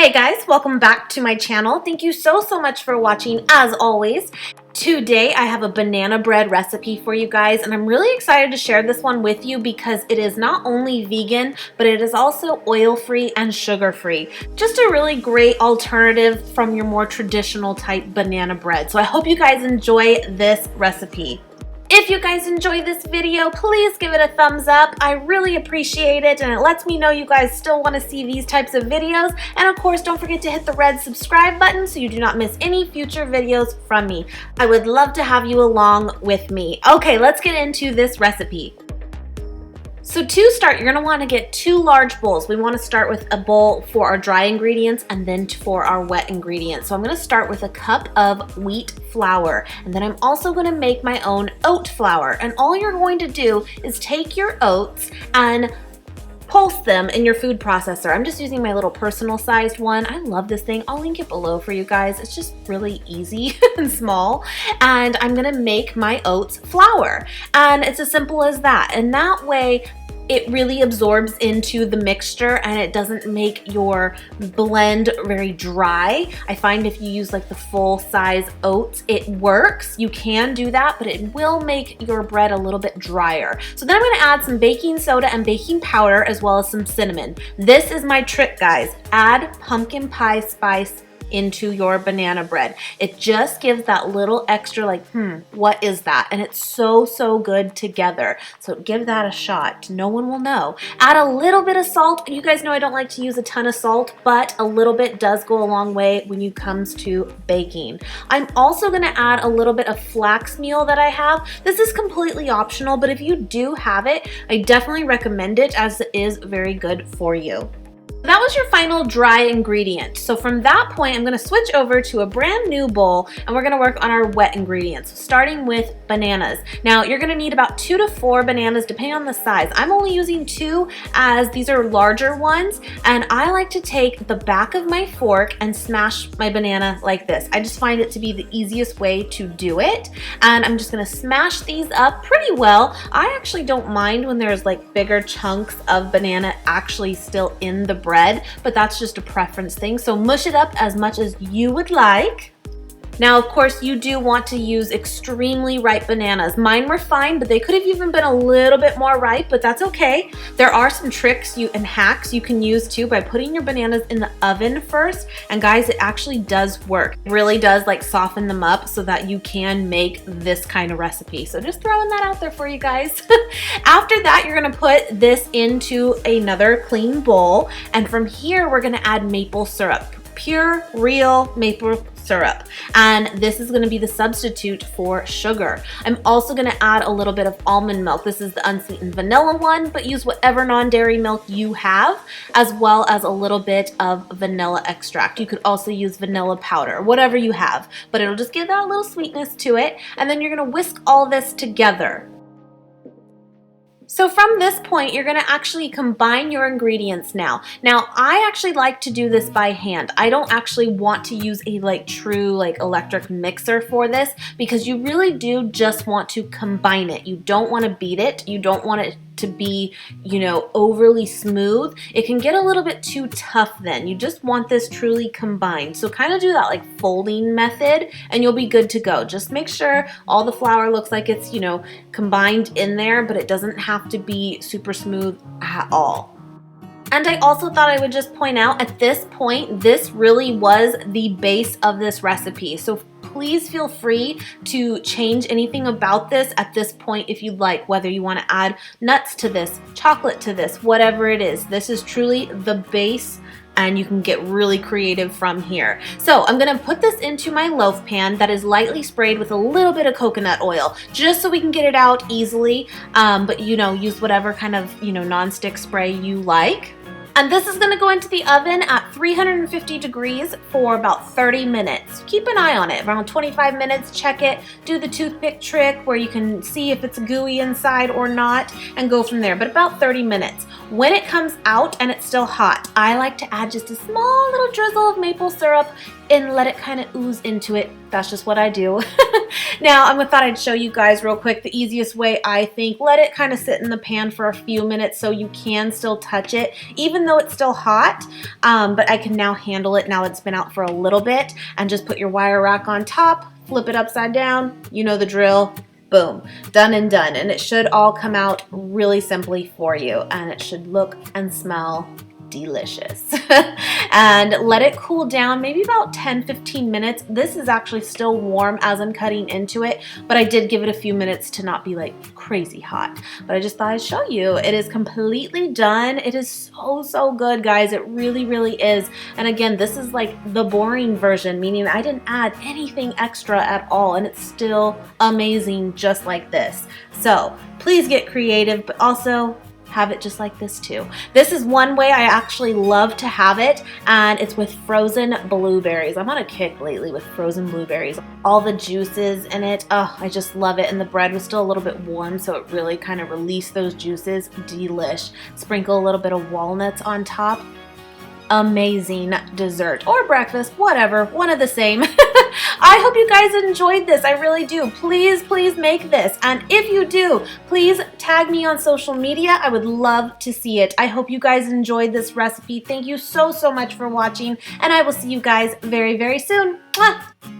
Hey guys, welcome back to my channel. Thank you so much for watching as always. Today I have a banana bread recipe for you guys, and I'm really excited to share this one with you because it is not only vegan, but it is also oil-free and sugar-free. Just a really great alternative from your more traditional type banana bread. So I hope you guys enjoy this recipe. If you guys enjoy this video, please give it a thumbs up. I really appreciate it, and it lets me know you guys still want to see these types of videos. And of course, don't forget to hit the red subscribe button so you do not miss any future videos from me. I would love to have you along with me. Okay, let's get into this recipe. So to start, you're going to want to get 2 large bowls. We want to start with a bowl for our dry ingredients and then for our wet ingredients. So I'm going to start with a cup of wheat flour, and then I'm also going to make my own oat flour. And all you're going to do is take your oats and pulse them in your food processor. I'm just using my little personal sized one. I love this thing. I'll link it below for you guys. It's just really easy and small. And I'm gonna make my oats flour. And it's as simple as that. And that way, it really absorbs into the mixture and it doesn't make your blend very dry. I find if you use like the full size oats, it works. You can do that, but it will make your bread a little bit drier. So then I'm gonna add some baking soda and baking powder as well as some cinnamon. This is my trick, guys. Add pumpkin pie spice into your banana bread. It just gives that little extra like, what is that? And it's so good together. So give that a shot. No one will know. Add a little bit of salt. You guys know I don't like to use a ton of salt, but a little bit does go a long way when it comes to baking. I'm also gonna add a little bit of flax meal that I have. This is completely optional, but if you do have it, I definitely recommend it as it is very good for you. That was your final dry ingredient. So from that point, I'm gonna switch over to a brand new bowl and we're gonna work on our wet ingredients, starting with bananas. Now, you're gonna need about 2 to 4 bananas, depending on the size. I'm only using 2 as these are larger ones, and I like to take the back of my fork and smash my banana like this. I just find it to be the easiest way to do it. And I'm just gonna smash these up pretty well. I actually don't mind when there's like bigger chunks of banana actually still in the bread, but that's just a preference thing. So mush it up as much as you would like. Now, of course, you do want to use extremely ripe bananas. Mine were fine, but they could have even been a little bit more ripe, but that's okay. There are some tricks and hacks you can use too by putting your bananas in the oven first. And guys, it actually does work. It really does like soften them up so that you can make this kind of recipe. So just throwing that out there for you guys. After that, you're gonna put this into another clean bowl. And from here, we're gonna add maple syrup. Pure, real maple syrup, and this is going to be the substitute for sugar. I'm also going to add a little bit of almond milk. This is the unsweetened vanilla one, but use whatever non-dairy milk you have, as well as a little bit of vanilla extract. You could also use vanilla powder, whatever you have, but it'll just give that a little sweetness to it. And then you're going to whisk all this together. So from this point, you're gonna actually combine your ingredients now. Now, I actually like to do this by hand. I don't actually want to use a true electric mixer for this because you really do just want to combine it. You don't want to beat it. You don't want it to be, overly smooth. It can get a little bit too tough then. You just want this truly combined. So kind of do that folding method and you'll be good to go. Just make sure all the flour looks like it's, combined in there, but it doesn't have to be super smooth at all. And I also thought I would just point out at this point, this really was the base of this recipe. So please feel free to change anything about this at this point if you'd like, whether you want to add nuts to this, chocolate to this, whatever it is. This is truly the base and you can get really creative from here. So I'm gonna put this into my loaf pan that is lightly sprayed with a little bit of coconut oil, just so we can get it out easily, but use whatever kind of non-stick spray you like. And this is gonna go into the oven at 350 degrees for about 30 minutes. Keep an eye on it, around 25 minutes, check it, do the toothpick trick where you can see if it's gooey inside or not, and go from there, but about 30 minutes. When it comes out and it's still hot, I like to add just a small little drizzle of maple syrup and let it kind of ooze into it. That's just what I do. Now, I thought I'd show you guys real quick the easiest way, I think. Let it kind of sit in the pan for a few minutes so you can still touch it, even though it's still hot. But I can now handle it now it's been out for a little bit, and just put your wire rack on top, flip it upside down, you know the drill. Boom, done and done. And it should all come out really simply for you, and it should look and smell delicious. And let it cool down maybe about 10-15 minutes. This is actually still warm as I'm cutting into it, but I did give it a few minutes to not be like crazy hot. But I just thought I'd show you. It is completely done. It is so good, guys. It really is. And again, this is like the boring version, meaning I didn't add anything extra at all, and it's still amazing just like this. So please get creative, but also have it just like this too. This is one way I actually love to have it, and it's with frozen blueberries. I'm on a kick lately with frozen blueberries. All the juices in it, oh, I just love it. And the bread was still a little bit warm, so it really kind of released those juices. Delish. Sprinkle a little bit of walnuts on top. Amazing dessert or breakfast, whatever, one of the same. I hope you guys enjoyed this. I really do. Please make this. And if you do, please tag me on social media. I would love to see it. I hope you guys enjoyed this recipe. Thank you so much for watching, and I will see you guys very soon. Mwah!